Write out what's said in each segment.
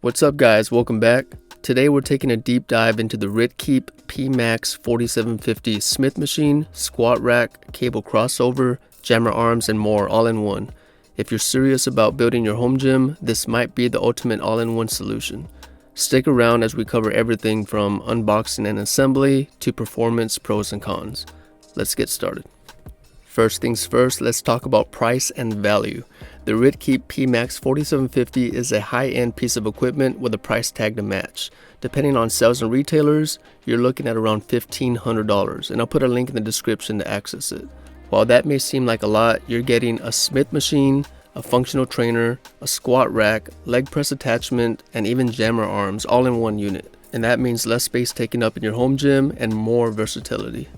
What's up guys, welcome back. Today we're taking a deep dive into the RitKeep PMAX-4750 Smith machine, squat rack, cable crossover, jammer arms, and more all in one. If you're serious about building your home gym, this might be the ultimate all-in-one solution. Stick around as we cover everything from unboxing and assembly to performance, pros and cons. Let's get started. First things first, let's talk about price and value. The RitKeep PMAX-4750 is a high-end piece of equipment with a price tag to match. Depending on sales and retailers, you're looking at around $1,500, and I'll put a link in the description to access it. While that may seem like a lot, you're getting a Smith machine, a functional trainer, a squat rack, leg press attachment, and even jammer arms all in one unit. And that means less space taken up in your home gym and more versatility.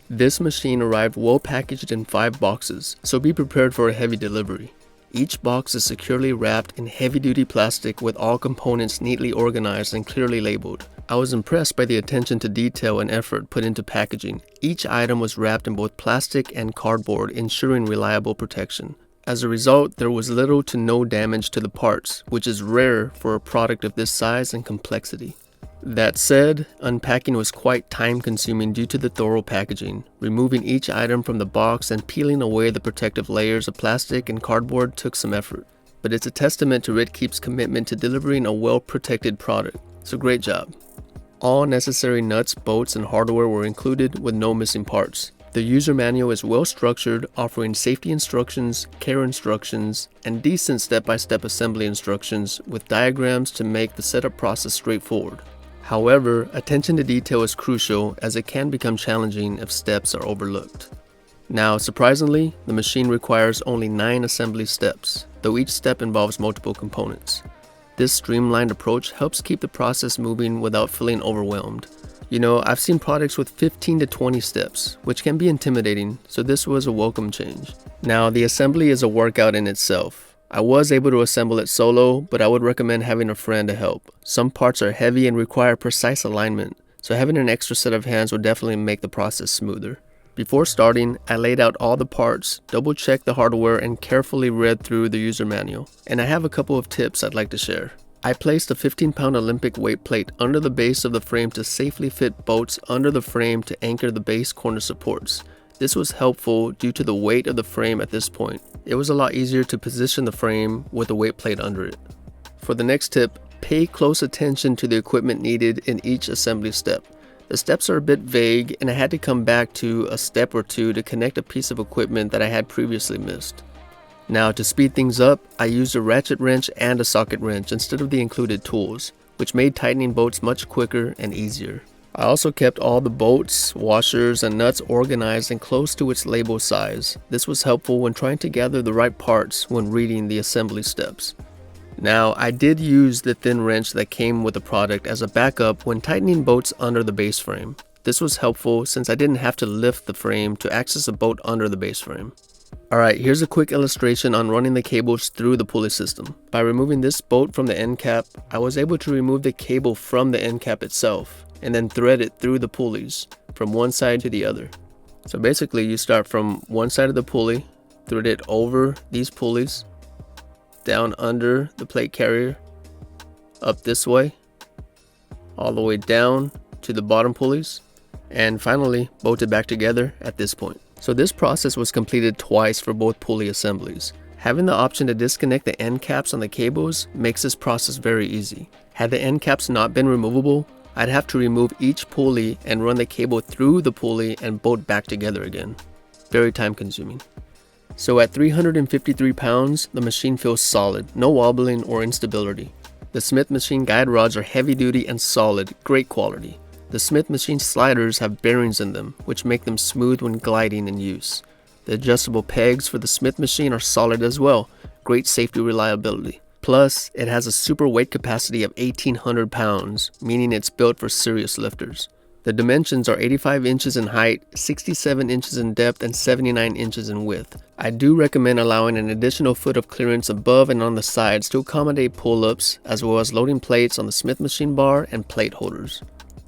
This machine arrived well packaged in 5 boxes, so be prepared for a heavy delivery. Each box is securely wrapped in heavy-duty plastic with all components neatly organized and clearly labeled. I was impressed by the attention to detail and effort put into packaging. Each item was wrapped in both plastic and cardboard, ensuring reliable protection. As a result, there was little to no damage to the parts, which is rare for a product of this size and complexity. That said, unpacking was quite time-consuming due to the thorough packaging. Removing each item from the box and peeling away the protective layers of plastic and cardboard took some effort. But it's a testament to RitKeep's commitment to delivering a well-protected product, so great job. All necessary nuts, bolts, and hardware were included with no missing parts. The user manual is well-structured, offering safety instructions, care instructions, and decent step-by-step assembly instructions with diagrams to make the setup process straightforward. However, attention to detail is crucial as it can become challenging if steps are overlooked. Now, surprisingly, the machine requires only 9 assembly steps, though each step involves multiple components. This streamlined approach helps keep the process moving without feeling overwhelmed. You know, I've seen products with 15 to 20 steps, which can be intimidating, so this was a welcome change. Now, the assembly is a workout in itself. I was able to assemble it solo, but I would recommend having a friend to help. Some parts are heavy and require precise alignment, so having an extra set of hands will definitely make the process smoother. Before starting, I laid out all the parts, double-checked the hardware, and carefully read through the user manual. And I have a couple of tips I'd like to share. I placed a 15-pound Olympic weight plate under the base of the frame to safely fit bolts under the frame to anchor the base corner supports. This was helpful due to the weight of the frame at this point. It was a lot easier to position the frame with the weight plate under it. For the next tip, pay close attention to the equipment needed in each assembly step. The steps are a bit vague, and I had to come back to a step or two to connect a piece of equipment that I had previously missed. Now, to speed things up, I used a ratchet wrench and a socket wrench instead of the included tools, which made tightening bolts much quicker and easier. I also kept all the bolts, washers, and nuts organized and close to its label size. This was helpful when trying to gather the right parts when reading the assembly steps. Now, I did use the thin wrench that came with the product as a backup when tightening bolts under the base frame. This was helpful since I didn't have to lift the frame to access a bolt under the base frame. Alright, here's a quick illustration on running the cables through the pulley system. By removing this bolt from the end cap, I was able to remove the cable from the end cap itself and then thread it through the pulleys from one side to the other. So basically you start from one side of the pulley, thread it over these pulleys, down under the plate carrier, up this way, all the way down to the bottom pulleys, and finally bolt it back together at this point. So this process was completed twice for both pulley assemblies. Having the option to disconnect the end caps on the cables makes this process very easy. Had the end caps not been removable, I'd have to remove each pulley and run the cable through the pulley and bolt back together again. Very time consuming. So at 353 pounds, the machine feels solid, no wobbling or instability. The Smith machine guide rods are heavy duty and solid, great quality. The Smith machine sliders have bearings in them, which make them smooth when gliding in use. The adjustable pegs for the Smith machine are solid as well, great safety reliability. Plus, it has a super weight capacity of 1,800 pounds, meaning it's built for serious lifters. The dimensions are 85 inches in height, 67 inches in depth, and 79 inches in width. I do recommend allowing an additional foot of clearance above and on the sides to accommodate pull-ups, as well as loading plates on the Smith machine bar and plate holders.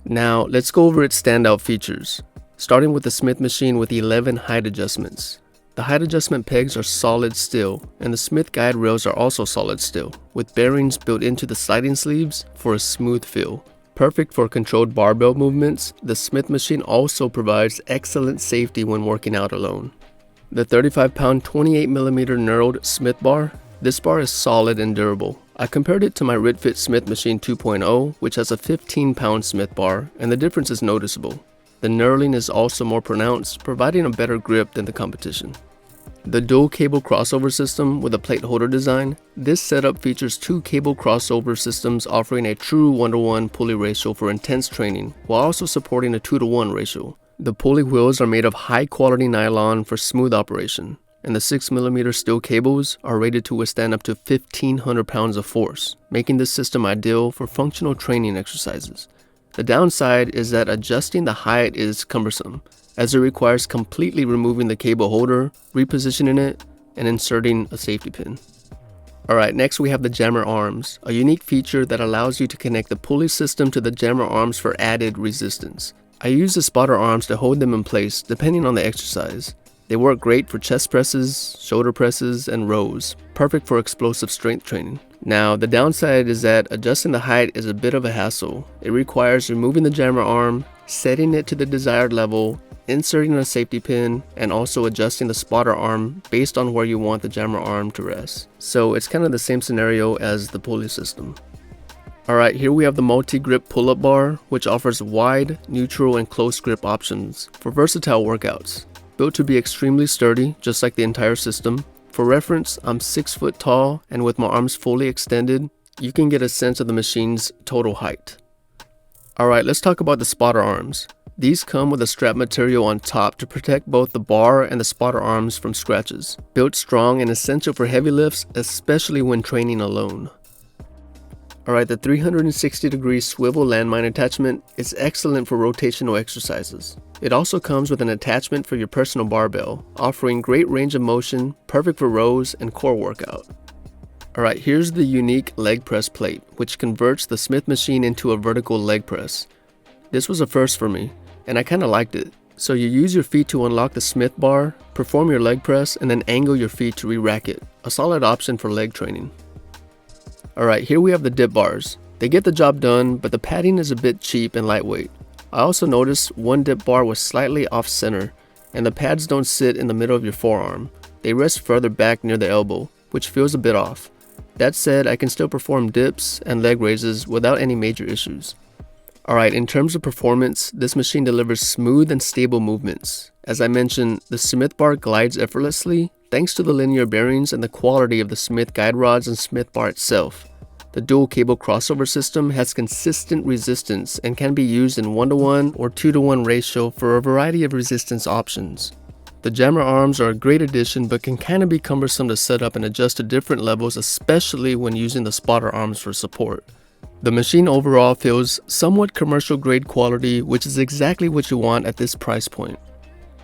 Now, let's go over its standout features. Starting with the Smith machine with 11 height adjustments. The height adjustment pegs are solid steel, and the Smith guide rails are also solid steel, with bearings built into the sliding sleeves for a smooth feel. Perfect for controlled barbell movements, the Smith machine also provides excellent safety when working out alone. The 35-pound 28mm knurled Smith bar. This bar is solid and durable. I compared it to my RitFit Smith Machine 2.0, which has a 15-pound Smith bar, and the difference is noticeable. The knurling is also more pronounced, providing a better grip than the competition. The dual cable crossover system with a plate holder design. This setup features 2 cable crossover systems offering a true 1-to-1 pulley ratio for intense training, while also supporting a 2-to-1 ratio. The pulley wheels are made of high-quality nylon for smooth operation, and the 6mm steel cables are rated to withstand up to 1,500 pounds of force, making this system ideal for functional training exercises. The downside is that adjusting the height is cumbersome, as it requires completely removing the cable holder, repositioning it, and inserting a safety pin. Alright, next we have the jammer arms, a unique feature that allows you to connect the pulley system to the jammer arms for added resistance. I use the spotter arms to hold them in place depending on the exercise. They work great for chest presses, shoulder presses, and rows, perfect for explosive strength training. Now, the downside is that adjusting the height is a bit of a hassle. It requires removing the jammer arm, setting it to the desired level, inserting a safety pin, and also adjusting the spotter arm based on where you want the jammer arm to rest. So it's kind of the same scenario as the pulley system. Alright, here we have the multi-grip pull-up bar, which offers wide, neutral, and close grip options for versatile workouts. Built to be extremely sturdy, just like the entire system. For reference, I'm 6 foot tall, and with my arms fully extended, you can get a sense of the machine's total height. Alright, let's talk about the spotter arms. These come with a strap material on top to protect both the bar and the spotter arms from scratches. Built strong and essential for heavy lifts, especially when training alone. Alright, the 360-degree swivel landmine attachment is excellent for rotational exercises. It also comes with an attachment for your personal barbell, offering great range of motion, perfect for rows and core workout. Alright, here's the unique leg press plate, which converts the Smith machine into a vertical leg press. This was a first for me, and I kinda liked it. So you use your feet to unlock the Smith bar, perform your leg press, and then angle your feet to re-rack it. A solid option for leg training. Alright, here we have the dip bars. They get the job done, but the padding is a bit cheap and lightweight. I also noticed one dip bar was slightly off center, and the pads don't sit in the middle of your forearm. They rest further back near the elbow, which feels a bit off. That said, I can still perform dips and leg raises without any major issues. Alright, in terms of performance, this machine delivers smooth and stable movements. As I mentioned, the Smith bar glides effortlessly thanks to the linear bearings and the quality of the Smith guide rods and Smith bar itself. The dual cable crossover system has consistent resistance and can be used in 1-to-1 or 2-to-1 ratio for a variety of resistance options. The jammer arms are a great addition but can kind of be cumbersome to set up and adjust to different levels, especially when using the spotter arms for support. The machine overall feels somewhat commercial grade quality, which is exactly what you want at this price point.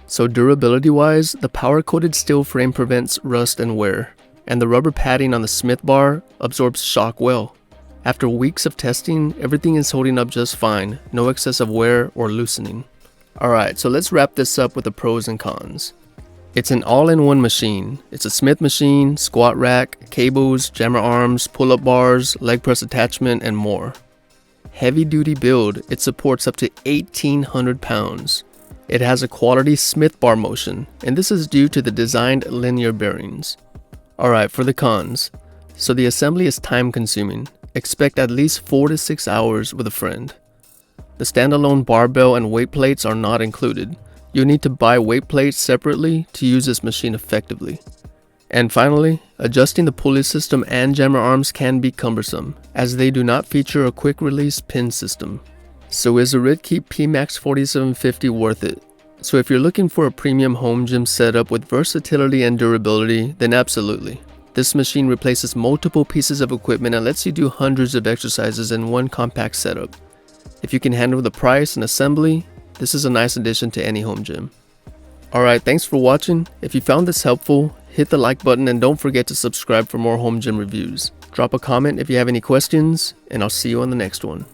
So durability wise, the power coated steel frame prevents rust and wear, and the rubber padding on the Smith bar absorbs shock well. After weeks of testing, everything is holding up just fine, no excessive wear or loosening. Alright, so let's wrap this up with the pros and cons. It's an all-in-one machine. It's a Smith machine, squat rack, cables, jammer arms, pull-up bars, leg press attachment, and more. Heavy-duty build, it supports up to 1,800 pounds. It has a quality Smith bar motion, and this is due to the designed linear bearings. Alright, for the cons. So the assembly is time-consuming. Expect at least 4 to 6 hours with a friend. The standalone barbell and weight plates are not included. You'll need to buy weight plates separately to use this machine effectively. And finally, adjusting the pulley system and jammer arms can be cumbersome, as they do not feature a quick release pin system. So is the RitKeep PMAX-4750 worth it? So if you're looking for a premium home gym setup with versatility and durability, then absolutely. This machine replaces multiple pieces of equipment and lets you do hundreds of exercises in one compact setup. If you can handle the price and assembly, this is a nice addition to any home gym. Alright, thanks for watching. If you found this helpful, hit the like button and don't forget to subscribe for more home gym reviews. Drop a comment if you have any questions, and I'll see you on the next one.